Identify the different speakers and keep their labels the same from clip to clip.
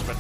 Speaker 1: but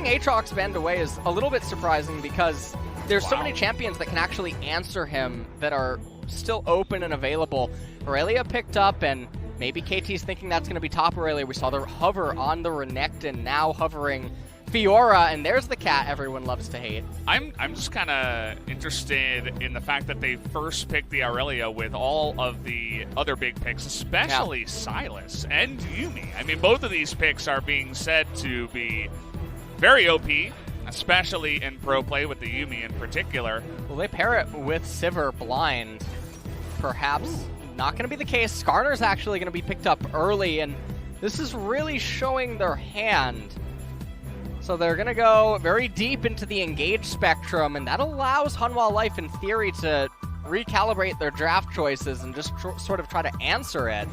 Speaker 2: Aatrox bend away is a little bit surprising because there's so many champions that can actually answer him that are still open and available. Aurelia picked up, and maybe KT's thinking that's going to be top Aurelia. We saw the hover on the Renekton, now hovering Fiora, and there's the cat everyone loves to hate.
Speaker 1: I'm just kind of interested in the fact that they first picked the Aurelia with all of the other big picks, especially Sylas and Yuumi. I mean, both of these picks are being said to be very OP, especially in pro play with the Yuumi in particular.
Speaker 2: Well, they pair it with Sivir blind. Perhaps not going to be the case. Skarner's actually going to be picked up early, and this is really showing their hand. So they're going to go very deep into the engage spectrum, and that allows Hanwha Life, in theory, to recalibrate their draft choices and just sort of try to answer it.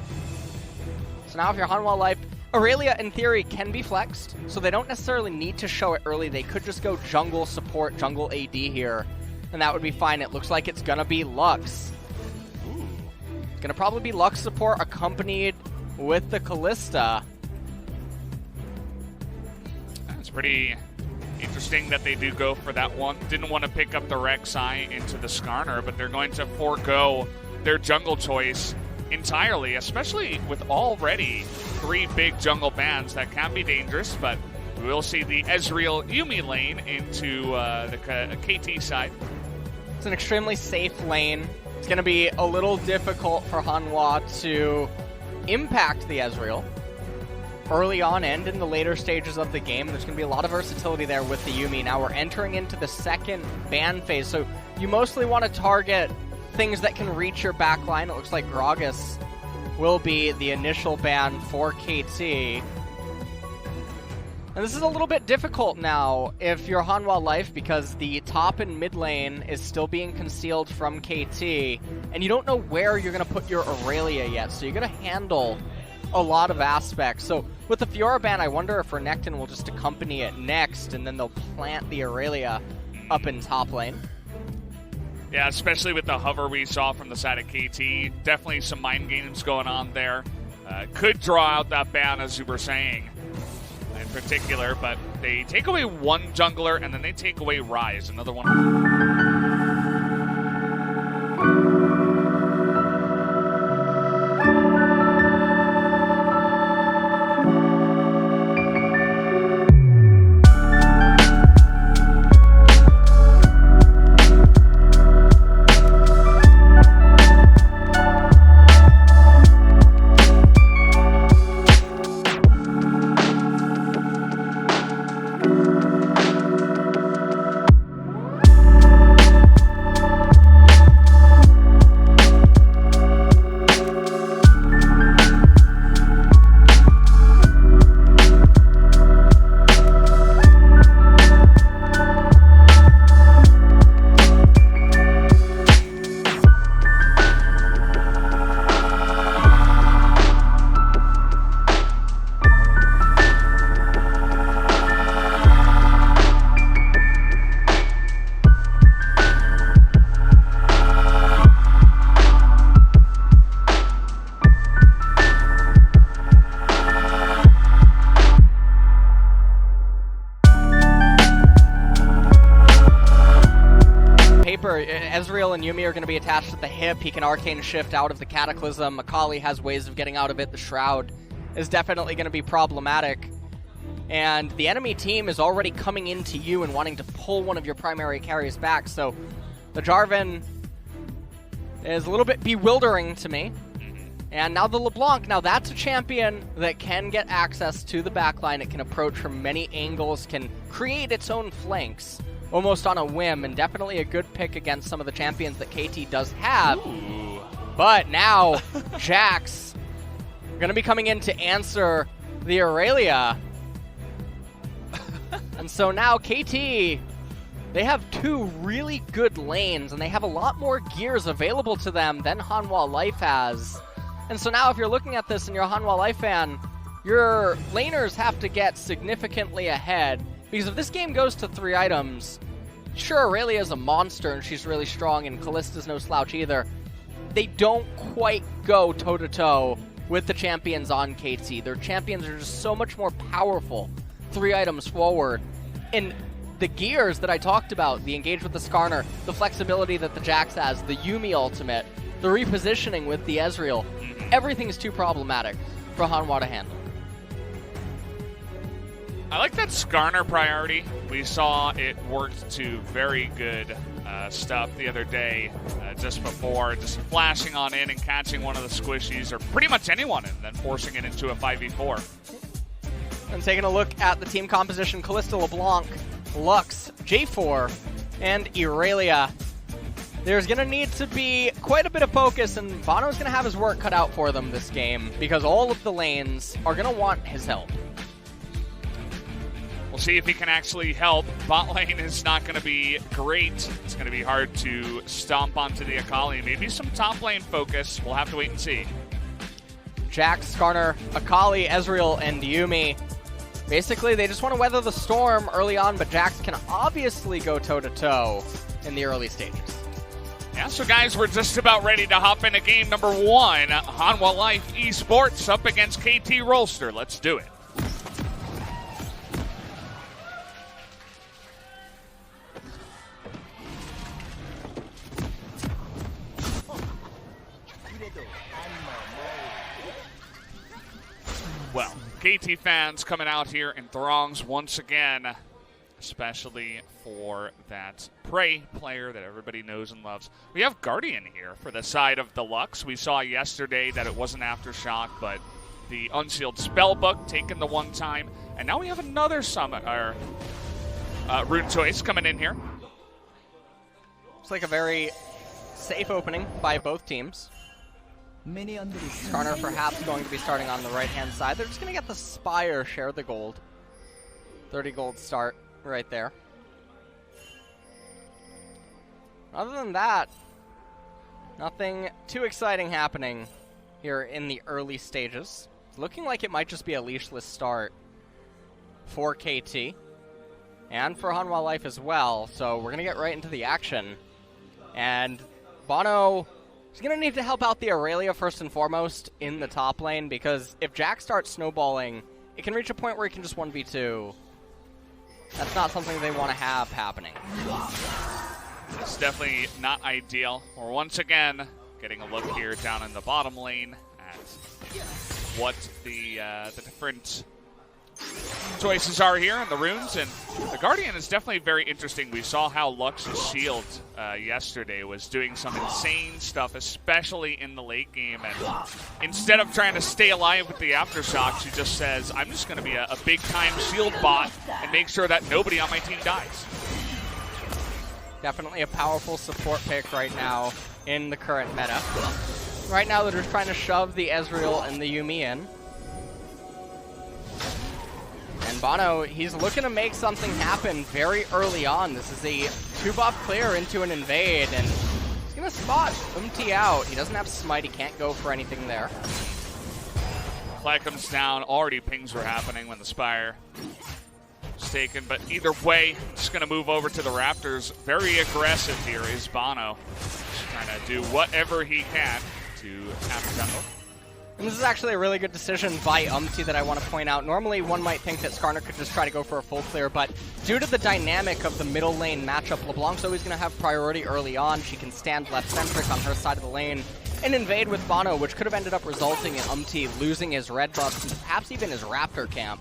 Speaker 2: So now if you're Hanwha Life, Aurelia, in theory, can be flexed, so they don't necessarily need to show it early. They could just go jungle support, jungle AD here, and that would be fine. It looks like it's going to be Lux. It's going to probably be Lux support accompanied with the Kalista.
Speaker 1: It's pretty interesting that they do go for that one. Didn't want to pick up the Rek'Sai into the Skarner, but they're going to forego their jungle choice entirely, especially with already 3 big jungle bans that can be dangerous, but we will see the Ezreal Yuumi lane into the KT side.
Speaker 2: It's an extremely safe lane. It's going to be a little difficult for Hanwha to impact the Ezreal early on and in the later stages of the game. There's going to be a lot of versatility there with the Yuumi. Now we're entering into the second ban phase, so you mostly want to target things that can reach your backline. It looks like Gragas will be the initial ban for KT. And this is a little bit difficult now if you're Hanwha Life, because the top and mid lane is still being concealed from KT, and you don't know where you're going to put your Aurelia yet, so you're going to handle a lot of aspects. So with the Fiora ban, I wonder if Renekton will just accompany it next, and then they'll plant the Aurelia up in top lane.
Speaker 1: Yeah, especially with the hover we saw from the side of KT. Definitely some mind games going on there. Could draw out that ban, as you were saying, in particular, but they take away one jungler, and then they take away Ryze, another one.
Speaker 2: and Yuumi are going to be attached at the hip. He can Arcane Shift out of the Cataclysm. Akali has ways of getting out of it. The Shroud is definitely going to be problematic. And the enemy team is already coming into you and wanting to pull one of your primary carries back. So the Jarvan is a little bit bewildering to me. And now the LeBlanc, now that's a champion that can get access to the backline. It can approach from many angles, can create its own flanks almost on a whim, and definitely a good pick against some of the champions that KT does have.
Speaker 1: Ooh.
Speaker 2: But now Jax going to be coming in to answer the Aurelia. And so now KT, they have two really good lanes, and they have a lot more gears available to them than Hanwha Life has. And so now if you're looking at this and you're a Hanwha Life fan, your laners have to get significantly ahead. Because if this game goes to 3 items, sure, Aurelia is a monster and she's really strong, and Kallista's no slouch either. They don't quite go toe-to-toe with the champions on KT. Their champions are just so much more powerful 3 items forward. And the gears that I talked about, the engage with the Skarner, the flexibility that the Jax has, the Yuumi ultimate, the repositioning with the Ezreal, everything's too problematic for Hanwha to handle.
Speaker 1: I like that Skarner priority. We saw it worked to very good stuff the other day, just before, just flashing on in and catching one of the squishies, or pretty much anyone, and then forcing it into a 5v4.
Speaker 2: And taking a look at the team composition, Kalista, LeBlanc, Lux, J4, and Aurelia. There's going to need to be quite a bit of focus, and Bono's going to have his work cut out for them this game, because all of the lanes are going to want his help.
Speaker 1: We'll see if he can actually help. Bot lane is not going to be great. It's going to be hard to stomp onto the Akali. Maybe some top lane focus. We'll have to wait and see.
Speaker 2: Jax, Skarner, Akali, Ezreal, and Yuumi. Basically, they just want to weather the storm early on, but Jax can obviously go toe-to-toe in the early stages.
Speaker 1: Yeah, so guys, we're just about ready to hop into game number 1. Hanwha Life Esports up against KT Rolster. Let's do it. Well, KT fans coming out here in throngs once again, especially for that Prey player that everybody knows and loves. We have Guardian here for the side of the Lux. We saw yesterday that it wasn't Aftershock, but the Unsealed Spellbook taken the one time. And now we have another rune choice coming in here.
Speaker 2: It's like a very safe opening by both teams. Skarner perhaps going to be starting on the right-hand side. They're just going to get the Spire, share the gold. 30 gold start right there. Other than that, nothing too exciting happening here in the early stages. It's looking like it might just be a leashless start for KT and for Hanwha Life as well. So we're going to get right into the action. And Bono is going to need to help out the Aurelia first and foremost in the top lane, because if Jax starts snowballing, it can reach a point where he can just 1v2. That's not something they want to have happening.
Speaker 1: It's definitely not ideal. We're once again getting a look here down in the bottom lane at what the different choices are here in the runes, and the Guardian is definitely very interesting. We saw how Lux's shield yesterday was doing some insane stuff, especially in the late game, and instead of trying to stay alive with the Aftershock, she just says, I'm just going to be a big-time shield bot and make sure that nobody on my team dies.
Speaker 2: Definitely a powerful support pick right now in the current meta. Right now they're just trying to shove the Ezreal and the Yuumi in. And Bono, he's looking to make something happen very early on. This is a 2-buff clear into an invade, and he's going to spot Umti out. He doesn't have Smite, he can't go for anything there.
Speaker 1: Flag comes down, already pings were happening when the Spire was taken, but either way, just going to move over to the Raptors. Very aggressive here is Bono. Just trying to do whatever he can to tap the jungle.
Speaker 2: And this is actually a really good decision by that I want to point out. Normally, one might think that Skarner could just try to go for a full clear, but due to the dynamic of the middle lane matchup, LeBlanc's always going to have priority early on. She can stand left-centric on her side of the lane and invade with Bono, which could have ended up resulting in losing his red buff and perhaps even his Raptor camp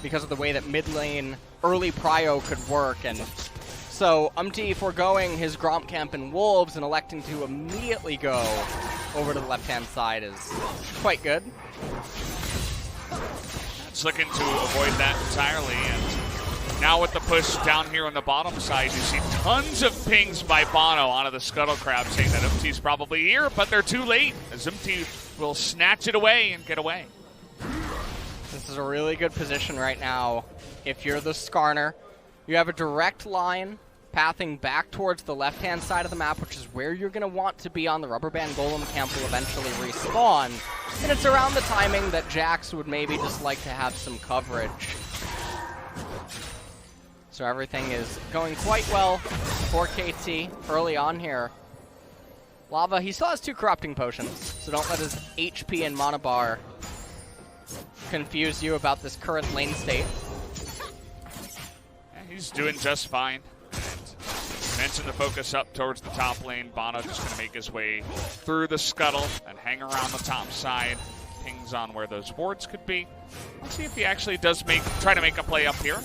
Speaker 2: because of the way that mid lane early prio could work. And so foregoing his Gromp camp and Wolves and electing to immediately go over to the left-hand side is quite good.
Speaker 1: It's looking to avoid that entirely, and now with the push down here on the bottom side, you see tons of pings by Bono onto the Scuttle Crab saying that Umti's probably here, but they're too late, as Umti will snatch it away and get away.
Speaker 2: This is a really good position right now. If you're the Skarner, you have a direct line pathing back towards the left-hand side of the map, which is where you're going to want to be on. The Rubber Band Golem camp will eventually respawn. And it's around the timing that Jax would maybe just like to have some coverage. So everything is going quite well for KT early on here. Lava, he still has 2 Corrupting Potions, so don't let his HP and Mana Bar confuse you about this current lane state.
Speaker 1: Yeah, he's doing just fine. And mention the focus up towards the top lane. Bono just going to make his way through the Scuttle and hang around the top side. Pings on where those wards could be. Let's see if he actually does try to make a play up here.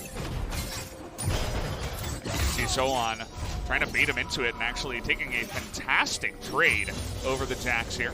Speaker 1: See Sohan trying to bait him into it and actually taking a fantastic trade over the Jax here.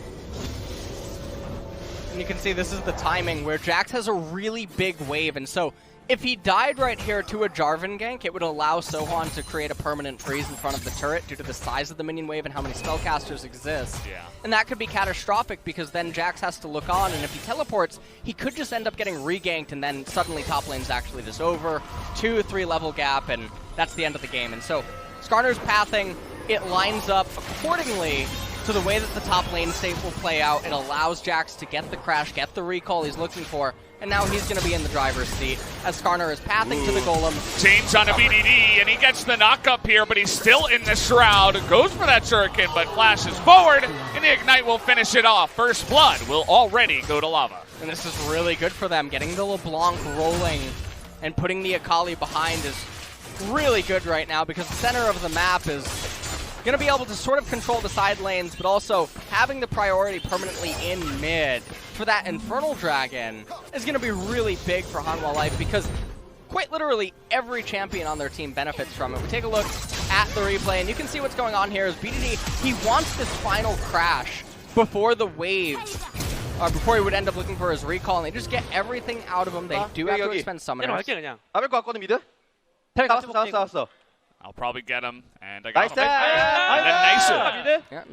Speaker 2: And you can see this is the timing where Jax has a really big wave, and so if he died right here to a Jarvan gank, it would allow Sohan to create a permanent freeze in front of the turret due to the size of the minion wave and how many spellcasters exist. Yeah. And that could be catastrophic because then Jax has to look on, and if he teleports, he could just end up getting reganked, and then suddenly top lane's actually just over. 2-3 level gap, and that's the end of the game. And so Skarner's pathing, it lines up accordingly to the way that the top lane state will play out. It allows Jax to get the crash, get the recall he's looking for, and now he's going to be in the driver's seat as Skarner is pathing to the Golem.
Speaker 1: Change on a BDD, and he gets the knock up here, but he's still in the Shroud. Goes for that Shuriken, but flashes forward, and the Ignite will finish it off. First Blood will already go to Lava.
Speaker 2: And this is really good for them. Getting the LeBlanc rolling and putting the Akali behind is really good right now because the center of the map is going to be able to sort of control the side lanes, but also having the priority permanently in mid for that Infernal Dragon is going to be really big for Hanwha Life because quite literally every champion on their team benefits from it. We take a look at the replay, and you can see what's going on here is BDD, he wants this final crash before the wave, or before he would end up looking for his recall, and they just get everything out of him. They do have to expend summoners.
Speaker 1: I'll probably get him, and I got him. And then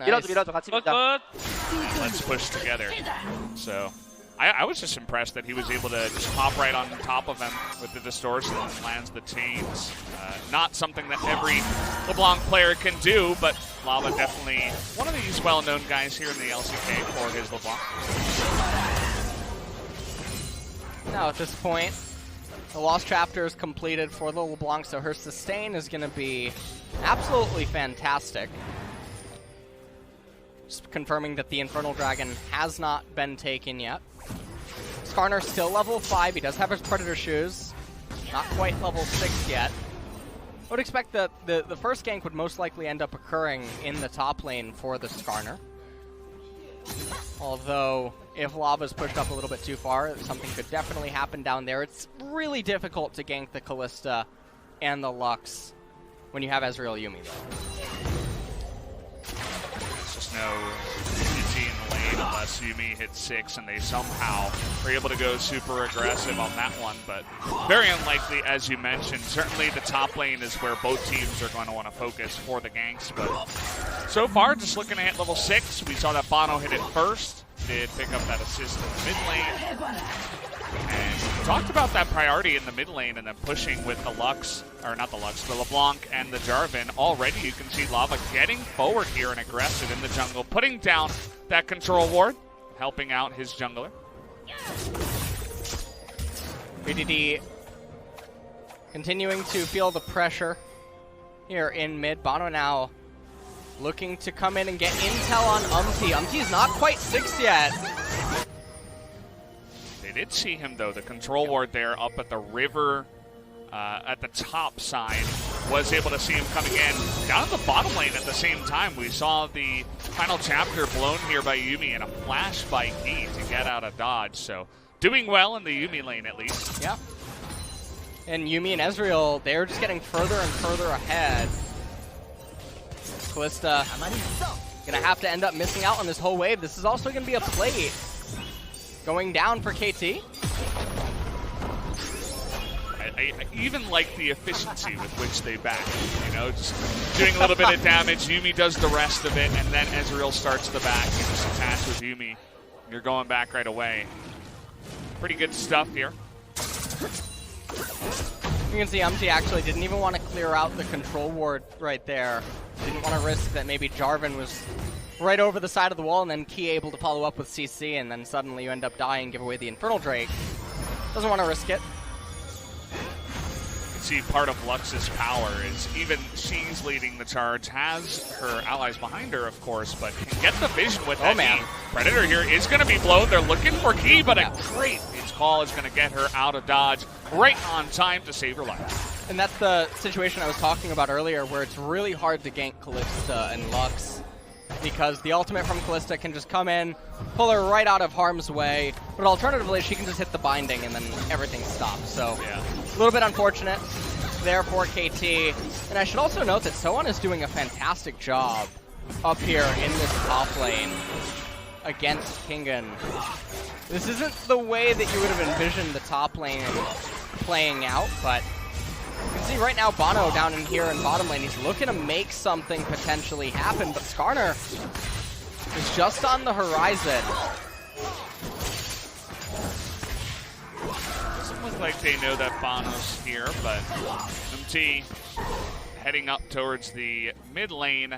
Speaker 1: nicer. Let's push together. So, I was just impressed that he was able to just hop right on top of him with the distortion and lands the chains. Not something that every LeBlanc player can do, but Lava definitely one of these well-known guys here in the LCK for his LeBlanc.
Speaker 2: Now at this point, the Lost Chapter is completed for the LeBlanc, so her sustain is going to be absolutely fantastic. Just confirming that the Infernal Dragon has not been taken yet. Skarner still level 5. He does have his Predator shoes. Not quite level 6 yet. I would expect that the first gank would most likely end up occurring in the top lane for the Skarner. Although, if Lava's pushed up a little bit too far, something could definitely happen down there. It's really difficult to gank the Kalista and the Lux when you have Ezreal Yuumi, though.
Speaker 1: There's just no easy in the lane unless Yuumi hits 6 and they somehow are able to go super aggressive on that one. But very unlikely, as you mentioned. Certainly the top lane is where both teams are going to want to focus for the ganks. But so far, just looking at level 6, we saw that Bono hit it first. Did pick up that assist in the mid lane. And we talked about that priority in the mid lane and then pushing with the Lux, or not the Lux, the LeBlanc and the Jarvan. Already you can see Lava getting forward here and aggressive in the jungle, putting down that control ward, helping out his jungler.
Speaker 2: BDD continuing to feel the pressure here in mid. Bono now looking to come in and get intel on Umti. Umti's not quite 6 yet.
Speaker 1: They did see him, though. The control ward there up at the river, at the top side, was able to see him coming in. Down at the bottom lane at the same time, we saw the final chapter blown here by Yuumi and a flash by Key to get out of dodge. So doing well in the Yuumi lane, at least.
Speaker 2: Yeah. And Yuumi and Ezreal, they're just getting further and further ahead. Kalista gonna have to end up missing out on this whole wave. This is also gonna be a plate going down for KT.
Speaker 1: I even like the efficiency with which they back. You know, just doing a little bit of damage. Yuumi does the rest of it, and then Ezreal starts the back. You just attach with Yuumi. You're going back right away. Pretty good stuff here.
Speaker 2: You can see Umti actually didn't even want to clear out the control ward right there. Didn't want to risk that maybe Jarvan was right over the side of the wall and then Key able to follow up with CC, and then suddenly you end up dying, give away the Infernal Drake. Doesn't want to risk it.
Speaker 1: See, part of Lux's power is even she's leading the charge, has her allies behind her, of course, but can get the vision with that.
Speaker 2: Man.
Speaker 1: Predator here is going to be blown. They're looking for Key, but a great call is going to get her out of dodge right on time to save her life.
Speaker 2: And that's the situation I was talking about earlier, where it's really hard to gank Kalista and Lux, because the ultimate from Kalista can just come in, pull her right out of harm's way, but alternatively she can just hit the binding and then everything stops. So a little bit unfortunate there for KT. And I should also note that Sohan is doing a fantastic job up here in this top lane against Kingen. This isn't the way that you would have envisioned the top lane playing out, but you can see right now Bono down in here in bottom lane. He's looking to make something potentially happen, but Skarner is just on the horizon.
Speaker 1: Doesn't look like they know that Bono's here, but MT heading up towards the mid lane.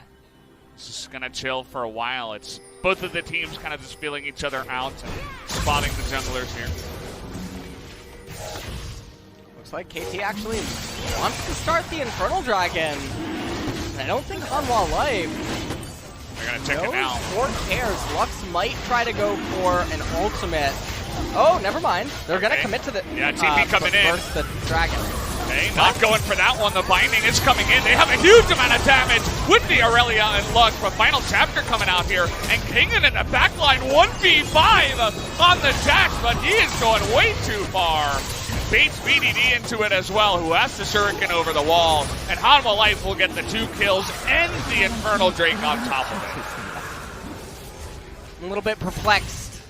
Speaker 1: Just gonna chill for a while. It's both of the teams kind of just feeling each other out and spotting the junglers here.
Speaker 2: Looks like KT actually wants to start the Infernal Dragon. And I don't think Hanwha Life
Speaker 1: They're gonna check it now.
Speaker 2: or cares. Lux might try to go for an ultimate. Oh, never mind. They're gonna commit to the
Speaker 1: TP coming in.
Speaker 2: Burst the dragon.
Speaker 1: Okay, not going for that one. The binding is coming in. They have a huge amount of damage with the Aurelia and Lux. But final chapter coming out here. And Kingen in the backline, 1v5 on the Jax, but he is going way too far. Baits BDD into it as well, who has the Shuriken over the wall. And Hanwha Life will get the 2 kills and the Infernal Drake on top of
Speaker 2: A little bit perplexed.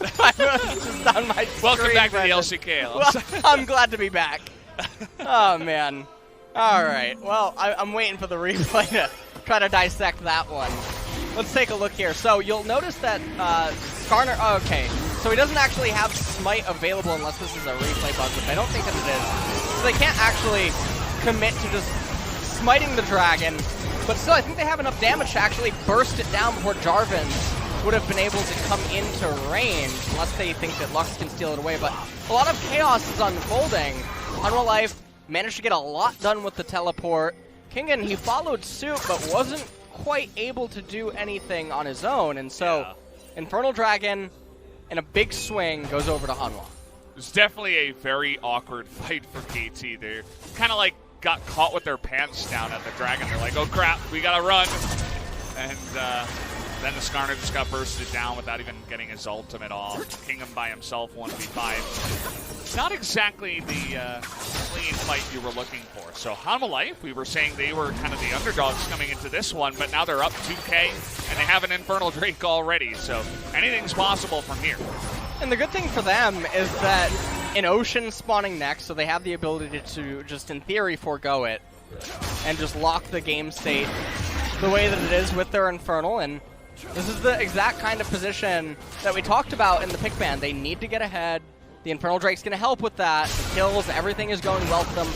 Speaker 2: I was just on my
Speaker 1: Welcome
Speaker 2: screen
Speaker 1: back to the
Speaker 2: present.
Speaker 1: LCK.
Speaker 2: Well, I'm glad to be back. Oh, man. All right. Well, I'm waiting for the replay to try to dissect that one. Let's take a look here. So you'll notice that Skarner... Oh, okay. So he doesn't actually have Smite available unless this is a replay bug, which I don't think that it is. So they can't actually commit to just smiting the dragon. But still, I think they have enough damage to actually burst it down before Jarvan would have been able to come into range, unless they think that Lux can steal it away. But a lot of chaos is unfolding. Hanwha Life managed to get a lot done with the teleport. Kingen, he followed suit, but wasn't quite able to do anything on his own. And so, Infernal Dragon, in a big swing, goes over to Hanwha.
Speaker 1: It's definitely a very awkward fight for KT. They're kind of like got caught with their pants down at the dragon. They're like, oh crap, we gotta run. And then the Skarner just got bursted down without even getting his ultimate off. Kingdom by himself, 1v5. Not exactly the clean fight you were looking for. So Hanwha Life, we were saying they were kind of the underdogs coming into this one, but now they're up 2K, and they have an Infernal Drake already. So anything's possible from here.
Speaker 2: And the good thing for them is that an Ocean spawning next, so they have the ability to just, in theory, forego it and just lock the game state the way that it is with their Infernal. And this is the exact kind of position that we talked about in the pick ban. They need to get ahead. The Infernal Drake's going to help with that. The kills, everything is going well for them.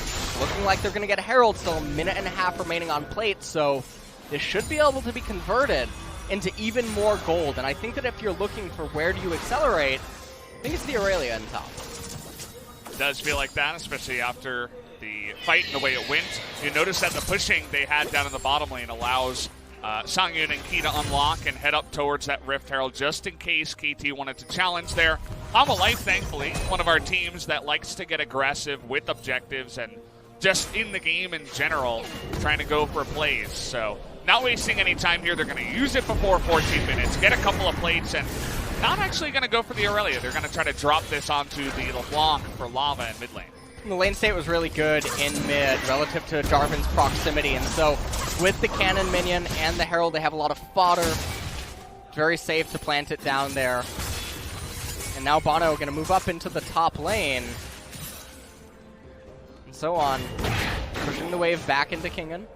Speaker 2: Looking like they're going to get a Herald, still a minute and a half remaining on plate, so this should be able to be converted into even more gold. And I think that if you're looking for where do you accelerate, I think it's the Aurelia in top.
Speaker 1: It does feel like that, especially after the fight and the way it went. You notice that the pushing they had down in the bottom lane allows Songyun and Key to unlock and head up towards that Rift Herald just in case KT wanted to challenge there. Hanwha Life, thankfully, one of our teams that likes to get aggressive with objectives and just in the game in general, trying to go for plays. So not wasting any time here. They're going to use it before 14 minutes, get a couple of plates, and not actually going to go for the Aurelia. They're going to try to drop this onto the LeBlanc for Lava in mid lane.
Speaker 2: The lane state was really good in mid relative to Jarvan's proximity, and so with the cannon minion and the Herald, they have a lot of fodder. Very safe to plant it down there. And now Bono going to move up into the top lane. And so on, pushing the wave back into Kingen.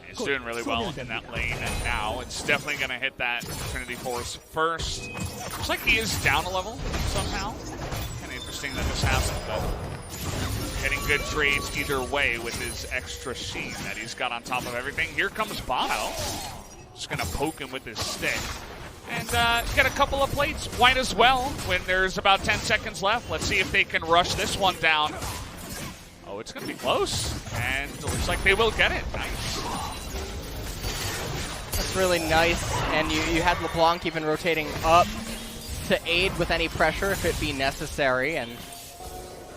Speaker 1: He's doing really well in that lane, and now it's definitely going to hit that Trinity Force first. Looks like he is down a level somehow. Interesting that this happened, but getting good trades either way with his extra sheen that he's got on top of everything. Here comes Bono. Just going to poke him with his stick. And get a couple of plates. Might as well when there's about 10 seconds left. Let's see if they can rush this one down. Oh, it's going to be close. And it looks like they will get it. Nice.
Speaker 2: That's really nice. And you had LeBlanc even rotating up to aid with any pressure if it be necessary. And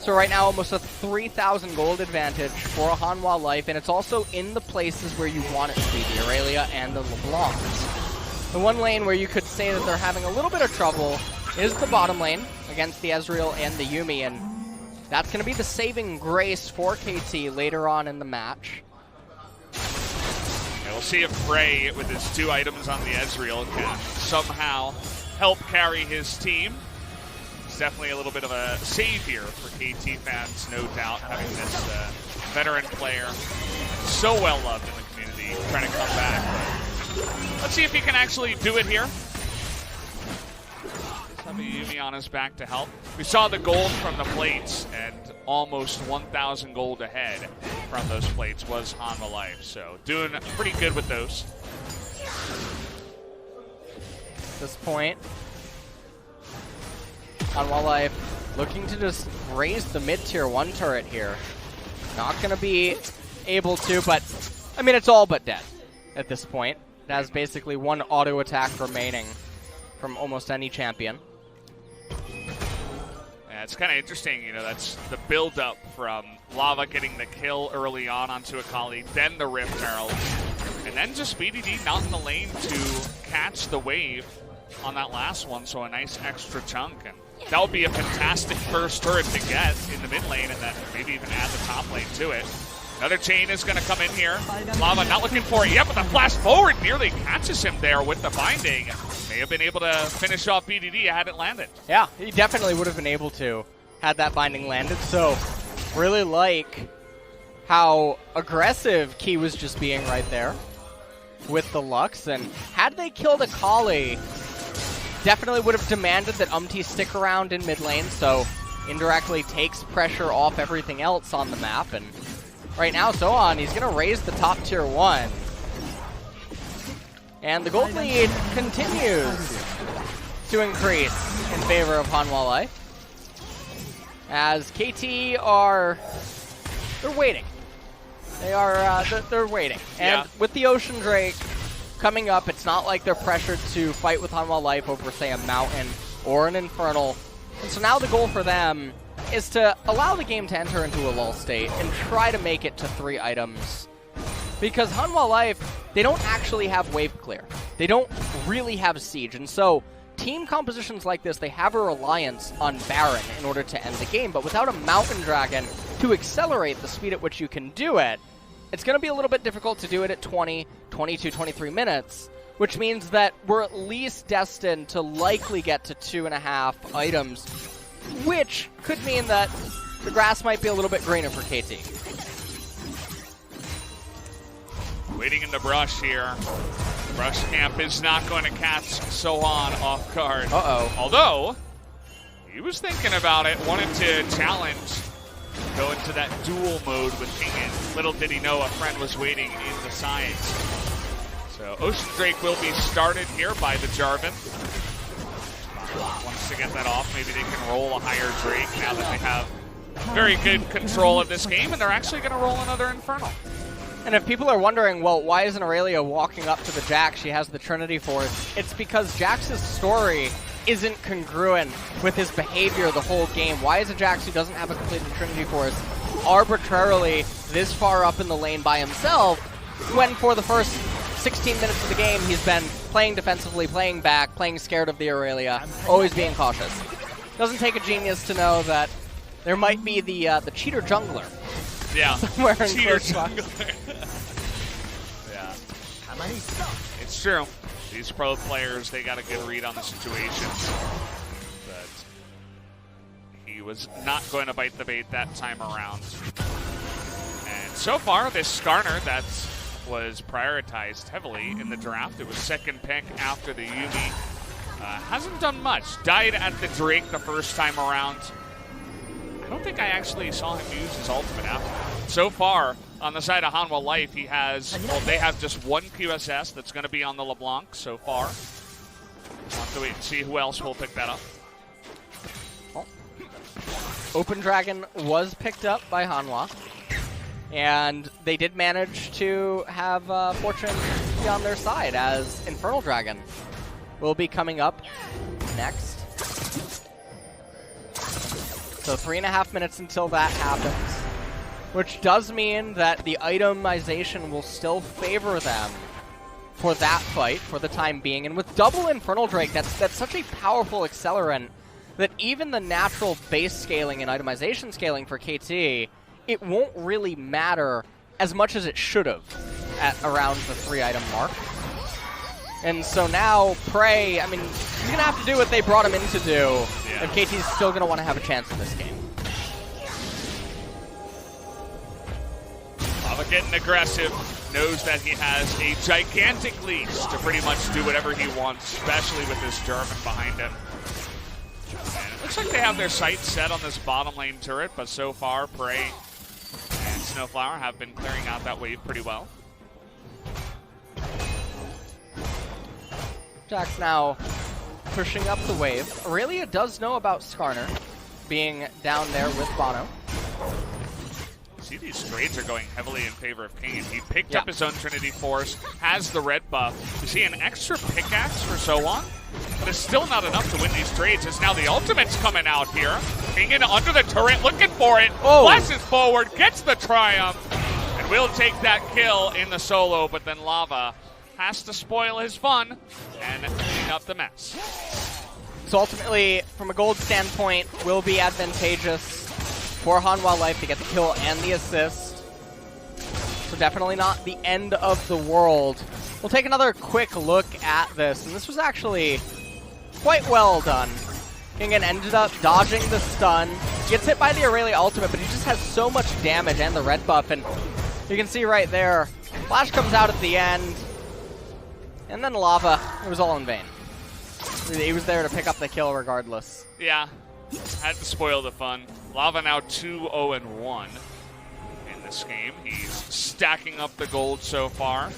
Speaker 2: so right now almost a 3,000 gold advantage for a Hanwha Life, and it's also in the places where you want it to be, the Aurelia and the LeBlanc. The one lane where you could say that they're having a little bit of trouble is the bottom lane against the Ezreal and the Yuumi, and that's going to be the saving grace for KT later on in the match.
Speaker 1: Yeah, we'll see if Frey, with his 2 items on the Ezreal, can somehow help carry his team. It's definitely a little bit of a savior for KT fans, no doubt, having this veteran player so well loved in the community trying to come back. But let's see if he can actually do it here. Just have a Yuumi on his back to help. We saw the gold from the plates, and almost 1,000 gold ahead from those plates was Hanwha Life. So doing pretty good with those.
Speaker 2: This point, Hanwha Life looking to just raise the mid-tier 1 turret here. Not going to be able to, but I mean, it's all but dead at this point. It has basically 1 auto attack remaining from almost any champion.
Speaker 1: Yeah, it's kind of interesting, you know, that's the build-up from Lava getting the kill early on onto Akali, then the Rift Herald, and then just BDD not in the lane to catch the wave on that last one, so a nice extra chunk. And that would be a fantastic first turret to get in the mid lane, and then maybe even add the top lane to it. Another chain is going to come in here. Lava not looking for it yet, but the flash forward nearly catches him there with the binding. May have been able to finish off BDD had it landed.
Speaker 2: Yeah, he definitely would have been able to had that binding landed. So really like how aggressive Key was just being right there with the Lux. And had they killed Akali, definitely would have demanded that Umti stick around in mid lane, so indirectly takes pressure off everything else on the map. And right now, Sohan, he's going to raise the top tier 1. And the gold lead continues to increase in favor of Hanwha Life, as KT are, they're waiting. They're waiting. And with the Ocean Drake coming up, it's not like they're pressured to fight with Hanwha Life over, say, a mountain or an infernal. And so now the goal for them is to allow the game to enter into a lull state and try to make it to 3 items. Because Hanwha Life, they don't actually have wave clear. They don't really have siege. And so team compositions like this, they have a reliance on Baron in order to end the game. But without a Mountain Dragon to accelerate the speed at which you can do it, it's going to be a little bit difficult to do it at 20, 22, 23 minutes, which means that we're at least destined to likely get to 2.5 items, which could mean that the grass might be a little bit greener for KT.
Speaker 1: Waiting in the brush here. The brush camp is not going to catch Sohan off guard.
Speaker 2: Uh-oh.
Speaker 1: Although, he was thinking about it, wanted to challenge, go into that duel mode with Kingen. Little did he know a friend was waiting in the sides. So Ocean Drake will be started here by the Jarvan. Wants to get that off. Maybe they can roll a higher Drake now that they have very good control of this game, and they're actually going to roll another Infernal.
Speaker 2: And if people are wondering, well, why isn't Aurelia walking up to the Jax? She has the Trinity Force. It's because Jax's story isn't congruent with his behavior the whole game. Why is a Jax who doesn't have a completed Trinity Force arbitrarily this far up in the lane by himself when for the first 16 minutes of the game he's been playing defensively, playing back, playing scared of the Aurelia, always being cautious? Doesn't take a genius to know that there might be the cheater jungler.
Speaker 1: Yeah,
Speaker 2: Somewhere in
Speaker 1: cheater
Speaker 2: close by.
Speaker 1: jungler. Yeah, it's true. These pro players, they got a good read on the situation. But he was not going to bite the bait that time around. And so far, this Skarner that was prioritized heavily in the draft, it was second pick after the Yuumi, hasn't done much. Died at the Drake the first time around. I don't think I actually saw him use his ultimate after that. So far, on the side of Hanwha Life, he has, well, they have just one QSS that's going to be on the LeBlanc so far. We'll have to wait and see who else will pick that up.
Speaker 2: Oh. Open Dragon was picked up by Hanwha, and they did manage to have Fortune be on their side, as Infernal Dragon will be coming up next. So 3.5 minutes until that happens, which does mean that the itemization will still favor them for that fight for the time being. And with double Infernal Drake, that's such a powerful accelerant that even the natural base scaling and itemization scaling for KT, it won't really matter as much as it should have at around the 3-item mark. And so now, Prey, I mean, he's going to have to do what they brought him in to do if KT's still going to want to have a chance in this game.
Speaker 1: Lava getting aggressive, knows that he has a gigantic leash to pretty much do whatever he wants, especially with this German behind him. And it looks like they have their sights set on this bottom lane turret, but so far, Prey and Snowflower have been clearing out that wave pretty well.
Speaker 2: Jax now pushing up the wave. Aurelia does know about Skarner being down there with Bono.
Speaker 1: See, these trades are going heavily in favor of King, and he picked up his own Trinity Force, has the red buff. You see an extra pickaxe for so on, but it's still not enough to win these trades, as now the ultimate's coming out here. King under the turret, looking for it, flashes forward, gets the triumph, and will take that kill in the solo, but then Lava has to spoil his fun and clean up the mess.
Speaker 2: So ultimately, from a gold standpoint, will be advantageous for Hanwha Life to get the kill and the assist. So definitely not the end of the world. We'll take another quick look at this, and this was actually quite well done. Kingen ended up dodging the stun, gets hit by the Aurelia ultimate, but he just has so much damage and the red buff, and you can see right there, Flash comes out at the end, and then Lava, it was all in vain. He was there to pick up the kill regardless.
Speaker 1: Yeah, had to spoil the fun. Lava now 2-0-1 in this game. He's stacking up the gold so far.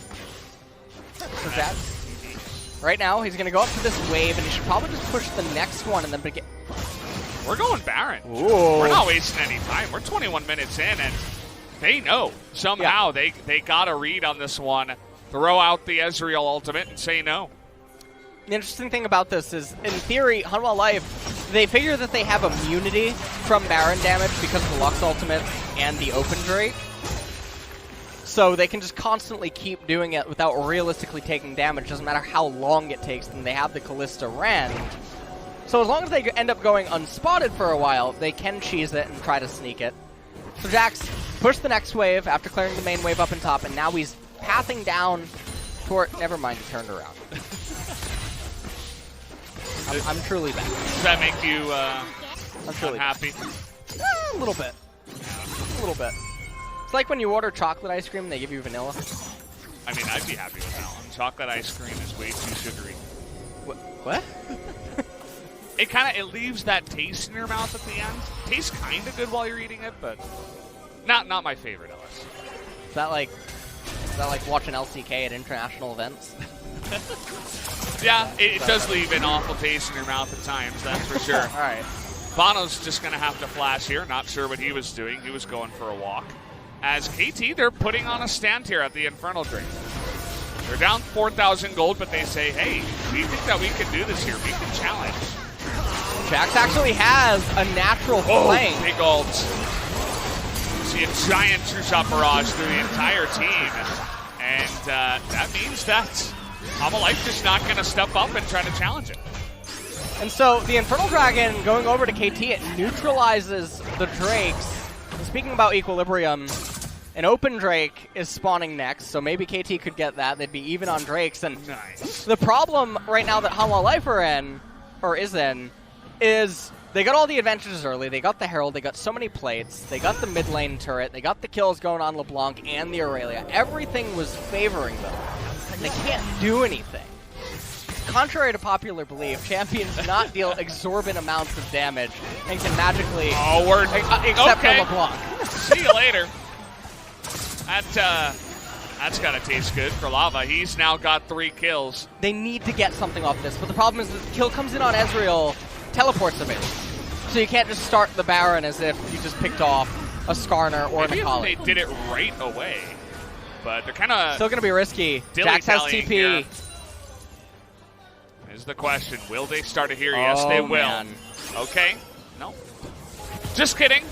Speaker 2: So Jax, right now, he's going to go up to this wave, and he should probably just push the next one and then begin.
Speaker 1: We're going Baron.
Speaker 2: Ooh.
Speaker 1: We're not wasting any time. We're 21 minutes in, and they know. Somehow they got a read on this one. Throw out the Ezreal ultimate and say no.
Speaker 2: The interesting thing about this is, in theory, Hanwha Life, they figure that they have immunity from Baron damage because of the Lux ultimate and the Open Drake. So they can just constantly keep doing it without realistically taking damage. Doesn't matter how long it takes them. They have the Callista Rend. So as long as they end up going unspotted for a while, they can cheese it and try to sneak it. So Jax pushed the next wave after clearing the main wave up on top, and now he's pathing down toward... Never mind, he turned around. I'm truly back.
Speaker 1: Does that make you
Speaker 2: I'm truly
Speaker 1: happy?
Speaker 2: A little bit. A little bit. It's like when you order chocolate ice cream and they give you vanilla.
Speaker 1: I mean, I'd be happy with that one. Chocolate ice cream is way too sugary.
Speaker 2: What?
Speaker 1: It leaves that taste in your mouth at the end. Tastes kind of good while you're eating it, but not my favorite, Ellis.
Speaker 2: Is that like watching LCK at international events?
Speaker 1: Yeah, it does leave an awful taste in your mouth at times, that's for sure.
Speaker 2: All right.
Speaker 1: Bono's just going to have to flash here. Not sure what he was doing. He was going for a walk. as KT, they're putting on a stand here at the Infernal Drake. They're down 4,000 gold, but they say, hey, we think that we can do this here. We can challenge.
Speaker 2: Jax actually has a natural flank.
Speaker 1: Big ults. See a giant two-shot barrage through the entire team. And that means that Hanwha Life just not going to step up and try to challenge it.
Speaker 2: And so the Infernal Dragon going over to KT, it neutralizes the Drakes. And speaking about Equilibrium, an open Drake is spawning next, so maybe KT could get that. They'd be even on Drakes. And
Speaker 1: nice.
Speaker 2: The problem right now that Hanwha Life is they got all the advantages early. They got the Herald, they got so many plates, they got the mid lane turret, they got the kills going on LeBlanc and the Aurelia. Everything was favoring them. They can't do anything. Contrary to popular belief, champions do not deal exorbitant amounts of damage and can magically except for LeBlanc.
Speaker 1: See you later. That's gotta taste good for Lava. He's now got 3 kills.
Speaker 2: They need to get something off this, but the problem is that the kill comes in on Ezreal, teleports him in. So you can't just start the Baron as if you just picked off a Skarner or an Akali.
Speaker 1: They did it right away, but they're kind of
Speaker 2: still gonna be risky. Jax has TP.
Speaker 1: Here. Is the question, will they start it here? Yes, they will.
Speaker 2: Man.
Speaker 1: Okay. No. Just kidding.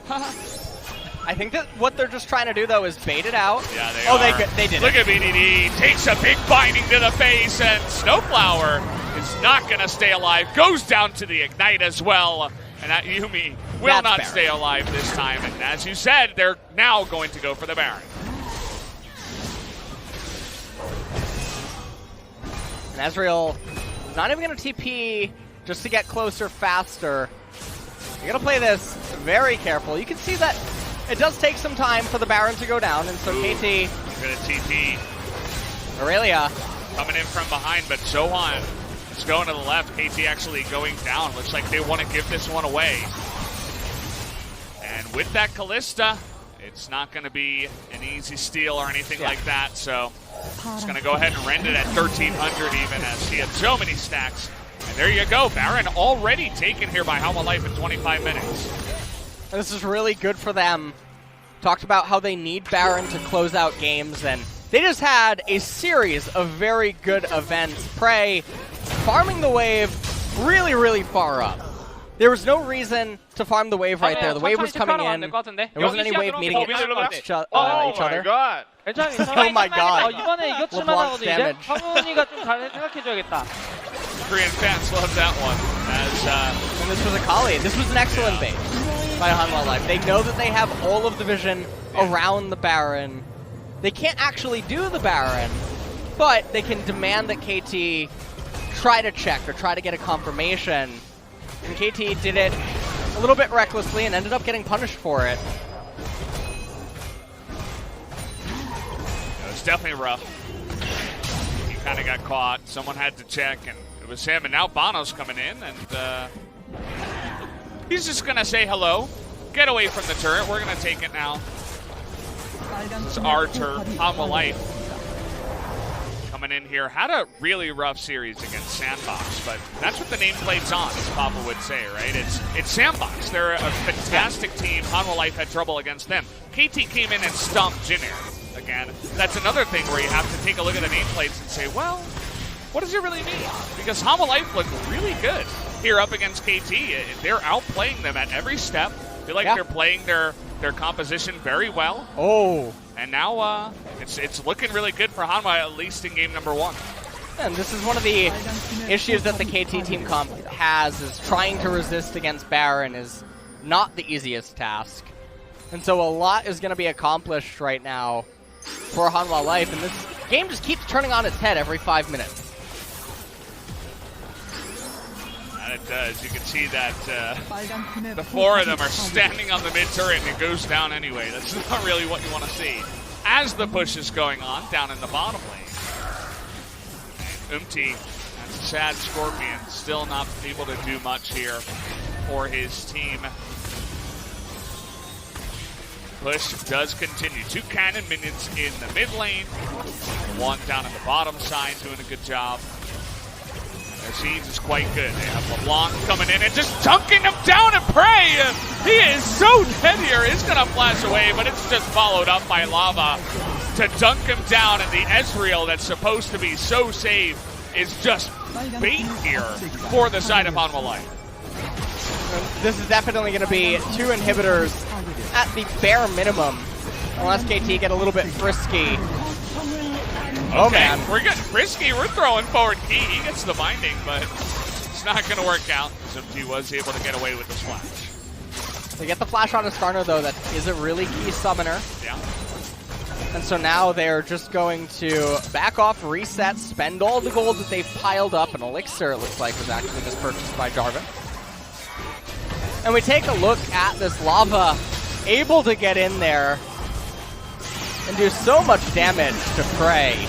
Speaker 2: I think that what they're just trying to do, though, is bait it out.
Speaker 1: Yeah, they are.
Speaker 2: They did
Speaker 1: Look
Speaker 2: it.
Speaker 1: at BDD. Takes a big binding to the face, and Snowflower is not going to stay alive. Goes down to the Ignite as well. And that Yuumi will not stay alive this time. And as you said, they're now going to go for the Baron.
Speaker 2: And Ezreal is not even going to TP just to get closer faster. You got to play this very careful. You can see that it does take some time for the Baron to go down, and so KT...
Speaker 1: He's going to TP.
Speaker 2: Aurelia.
Speaker 1: Coming in from behind, but Zohan is going to the left. KT actually going down. Looks like they want to give this one away. And with that Kalista, it's not going to be an easy steal or anything like that, so it's going to go ahead and rend it at 1,300 even, as he had so many stacks. And there you go, Baron already taken here by Hanwha Life in 25 minutes.
Speaker 2: This is really good for them. Talked about how they need Baron to close out games, and they just had a series of very good events. Prey farming the wave really, really far up. There was no reason to farm the wave right there. The wave was coming in. There wasn't any wave meeting each other.
Speaker 1: Oh my god.
Speaker 2: Oh my god. LeBlanc's damage.
Speaker 1: Korean fans love that one.
Speaker 2: And this was Akali. This was an excellent bait by Hanwha Life. They know that they have all of the vision around the Baron. They can't actually do the Baron, but they can demand that KT try to check or try to get a confirmation. And KT did it a little bit recklessly and ended up getting punished for it.
Speaker 1: It was definitely rough. He kind of got caught. Someone had to check, and it was him. And now Bono's coming in, and he's just going to say hello. Get away from the turret. We're going to take it now. It's our turret. Hanwha Life coming in here. Had a really rough series against Sandbox, but that's what the nameplate's on, as Papa would say, right? It's Sandbox. They're a fantastic team. Hanwha Life had trouble against them. KT came in and stomped Jinair. Again, that's another thing where you have to take a look at the nameplates and say, well, what does it really mean? Because Hanwha Life looked really good here up against KT. They're outplaying them at every step. I feel like they're playing their composition very well.
Speaker 2: Oh.
Speaker 1: And now it's looking really good for Hanwha, at least in game number 1.
Speaker 2: And this is one of the issues that the KT team comp has, is trying to resist against Baron is not the easiest task. And so a lot is going to be accomplished right now for Hanwha Life, and this game just keeps turning on its head every 5 minutes.
Speaker 1: And it does. You can see that the 4 of them are standing on the mid turret, and it goes down anyway. That's not really what you want to see. As the push is going on down in the bottom lane, Umti, that's a sad Scorpion, still not able to do much here for his team. Push does continue. 2 cannon minions in the mid lane. 1 down in the bottom side doing a good job. The siege is quite good. They have LeBlanc coming in and just dunking him down and Prey. He is so dead here. He's going to flash away, but it's just followed up by Lava to dunk him down. And the Ezreal that's supposed to be so safe is just bait here for the side of Hanwha Life.
Speaker 2: This is definitely going to be 2 inhibitors at the bare minimum, unless KT get a little bit frisky. Oh man,
Speaker 1: we're getting frisky. We're throwing forward key. He gets the binding, but it's not going to work out. Zumti was able to get away with the splash.
Speaker 2: They get the flash on a Skarner though. That is a really key summoner.
Speaker 1: Yeah.
Speaker 2: And so now they're just going to back off, reset, spend all the gold that they've piled up. An elixir, it looks like, was actually just purchased by Jarvan. And we take a look at this Lava, able to get in there and do so much damage to Prey.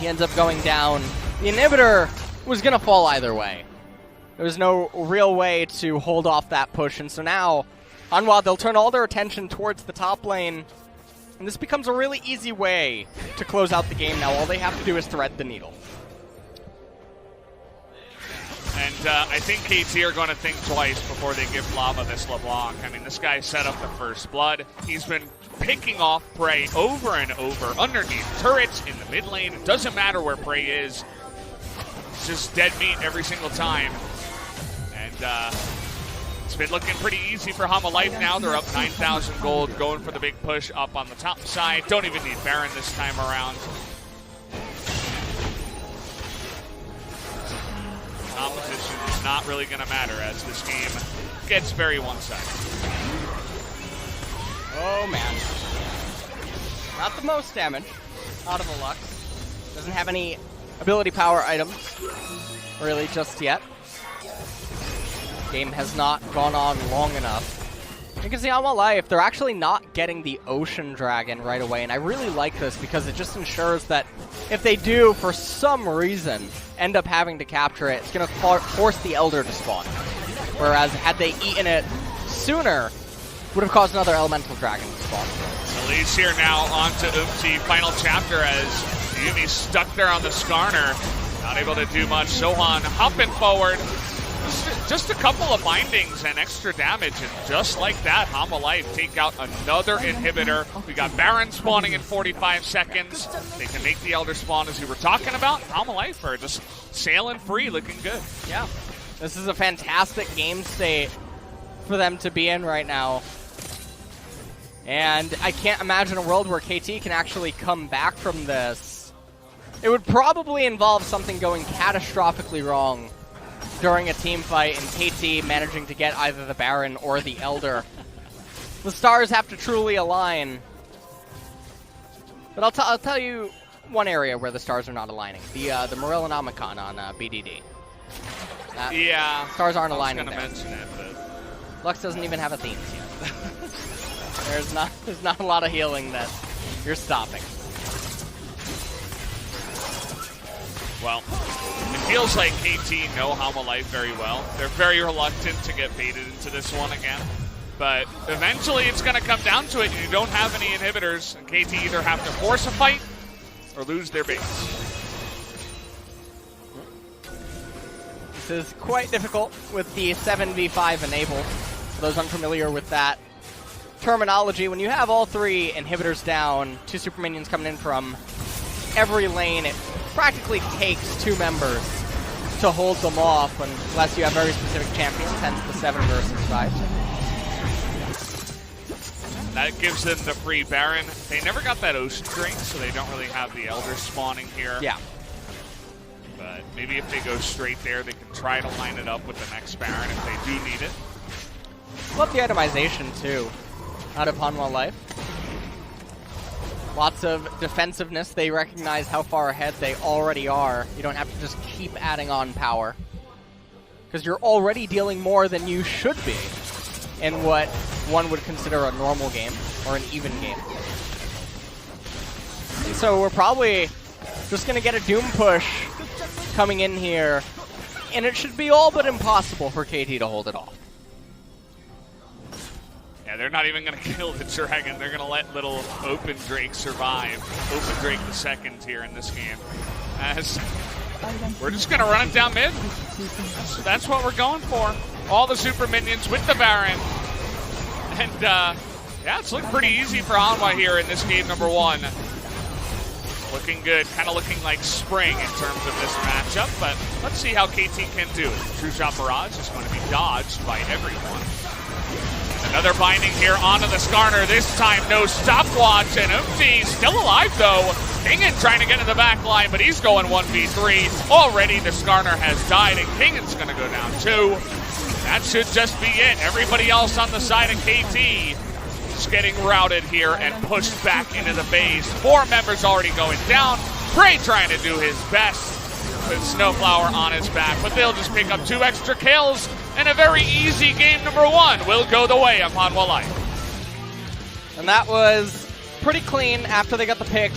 Speaker 2: He ends up going down. The inhibitor was going to fall either way. There was no real way to hold off that push. And so now, Hanwha, they'll turn all their attention towards the top lane. And this becomes a really easy way to close out the game now. All they have to do is thread the needle.
Speaker 1: And I think KT are going to think twice before they give Lava this LeBlanc. I mean, this guy set up the first blood. He's been picking off Prey over and over underneath turrets in the mid lane. It doesn't matter where Prey is. It's just dead meat every single time. And it's been looking pretty easy for Hanwha Life now. They're up 9,000 gold, going for the big push up on the top side. Don't even need Baron this time around. Competition is not really going to matter as this game gets very one-sided.
Speaker 2: Oh man. Not the most damage out of the Lux. Doesn't have any ability power items really just yet. Game has not gone on long enough. You can see Hanwha Life, they're actually not getting the Ocean Dragon right away, and I really like this because it just ensures that if they do, for some reason, end up having to capture it, it's going to force the Elder to spawn. Whereas had they eaten it sooner, would have caused another Elemental Dragon to spawn.
Speaker 1: Elise here now onto Umti, final chapter as Yumi's stuck there on the Skarner. Not able to do much. Sohan hopping forward. Just a couple of bindings and extra damage, and just like that, Hanwha Life take out another inhibitor. We got Baron spawning in 45 seconds. They can make the Elder spawn as we were talking about. Hanwha Life are just sailing free, looking good.
Speaker 2: Yeah, this is a fantastic game state for them to be in right now. And I can't imagine a world where KT can actually come back from this. It would probably involve something going catastrophically wrong during a team fight and KT managing to get either the Baron or the Elder. The stars have to truly align. But I'll tell you one area where the stars are not aligning. The Morellonomicon on BDD.
Speaker 1: Yeah.
Speaker 2: Stars aren't aligning
Speaker 1: there.
Speaker 2: there.
Speaker 1: Mention it, but
Speaker 2: Lux doesn't even have a theme yet. There's not a lot of healing that you're stopping.
Speaker 1: Well, it feels like KT know Hanwha Life very well. They're very reluctant to get baited into this one again. But eventually it's going to come down to it. You don't have any inhibitors, and KT either have to force a fight or lose their base.
Speaker 2: This is quite difficult with the 7v5 enabled. For those unfamiliar with that terminology, when you have all 3 inhibitors down, 2 super minions coming in from every lane, it practically takes 2 members to hold them off unless you have very specific champions, hence the 7 versus 5.
Speaker 1: That gives them the free Baron. They never got that Ocean Drink, so they don't really have the Elder spawning here.
Speaker 2: Yeah.
Speaker 1: But maybe if they go straight there, they can try to line it up with the next Baron if they do need it.
Speaker 2: Love the itemization, too, out of Hanwha Life. Lots of defensiveness. They recognize how far ahead they already are. You don't have to just keep adding on power, because you're already dealing more than you should be in what one would consider a normal game or an even game. And so we're probably just going to get a Doom push coming in here, and it should be all but impossible for KT to hold it off.
Speaker 1: Yeah, they're not even going to kill the dragon. They're going to let little Open Drake survive. Open Drake the second here in this game. As we're just going to run it down mid. That's what we're going for. All the super minions with the Baron. And, yeah, it's looking pretty easy for Hanwha here in this game number 1. Looking good, kind of looking like spring in terms of this matchup, but let's see how KT can do. True Shot Barrage is going to be dodged by everyone. Another binding here onto the Skarner. This time, no stopwatch, and Empty still alive, though. Kingen trying to get in the back line, but he's going 1v3. Already, the Skarner has died, and Kingen's going to go down, too. That should just be it. Everybody else on the side of KT just getting routed here and pushed back into the base. 4 members already going down. Prey trying to do his best with Snowflower on his back, but they'll just pick up 2 extra kills. And a very easy game number 1 will go the way of Hanwha Life.
Speaker 2: And that was pretty clean after they got the pick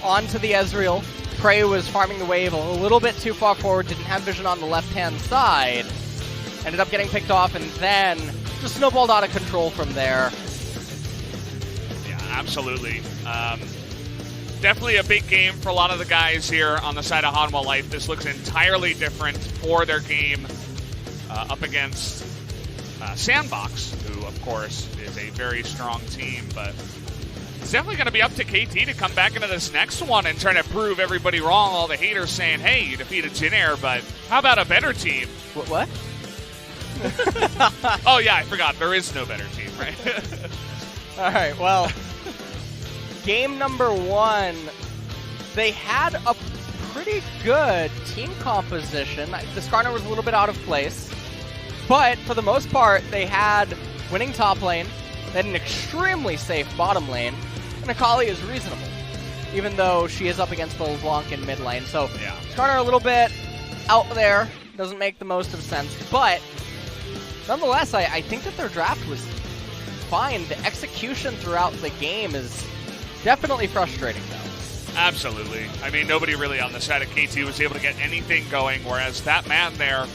Speaker 2: onto the Ezreal. Prey was farming the wave a little bit too far forward, didn't have vision on the left-hand side. Ended up getting picked off and then just snowballed out of control from there.
Speaker 1: Yeah, absolutely. Definitely a big game for a lot of the guys here on the side of Hanwha Life. This looks entirely different for their game. Up against Sandbox, who, of course, is a very strong team, but it's definitely going to be up to KT to come back into this next one and try to prove everybody wrong. All the haters saying, hey, you defeated Jin Air, but how about a better team?
Speaker 2: What?
Speaker 1: Oh, yeah, I forgot. There is no better team, right?
Speaker 2: All right, well, game number 1, they had a pretty good team composition. The Skarner was a little bit out of place. But for the most part, they had winning top lane, they had an extremely safe bottom lane, and Akali is reasonable, even though she is up against Full Blanc in mid lane. So yeah. Skarner a little bit out there, doesn't make the most of sense, but nonetheless, I think that their draft was fine. The execution throughout the game is definitely frustrating, though.
Speaker 1: Absolutely. I mean, nobody really on the side of KT was able to get anything going, whereas that man there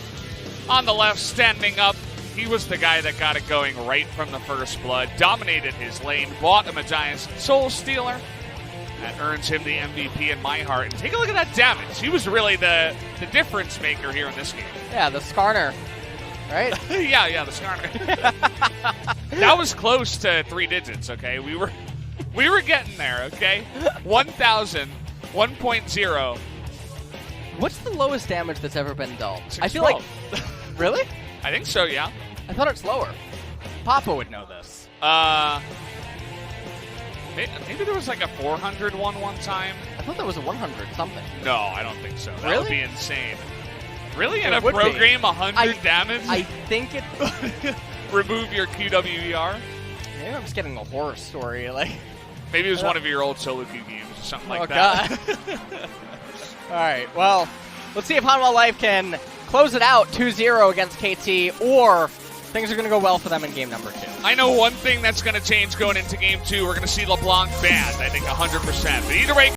Speaker 1: on the left, standing up, he was the guy that got it going right from the first blood, dominated his lane, bought him a giant Soul Stealer. That earns him the MVP in my heart. And take a look at that damage. He was really the difference maker here in this game.
Speaker 2: Yeah, the Skarner, right?
Speaker 1: yeah, the Skarner. That was close to 3 digits, okay? We were getting there, okay? 1,000, 1.0.
Speaker 2: What's the lowest damage that's ever been dealt?
Speaker 1: 612.
Speaker 2: I feel like... Really?
Speaker 1: I think so, yeah.
Speaker 2: I thought it's lower. Papa would know this.
Speaker 1: Maybe there was like a 400 one time.
Speaker 2: I thought there was a 100 something.
Speaker 1: No, I don't think so. That
Speaker 2: really?
Speaker 1: would be insane. Really? In
Speaker 2: it
Speaker 1: a pro game, 100 damage?
Speaker 2: I think it...
Speaker 1: Remove your QWER?
Speaker 2: Maybe I'm just getting a horror story. Like,
Speaker 1: maybe it was one of your old solo queue games or something like that.
Speaker 2: All right, well, let's see if Hanwha Life can close it out 2-0 against KT, or things are going to go well for them in game number 2.
Speaker 1: I know one thing that's going to change going into game 2. We're going to see LeBlanc banned, I think 100%. But either way,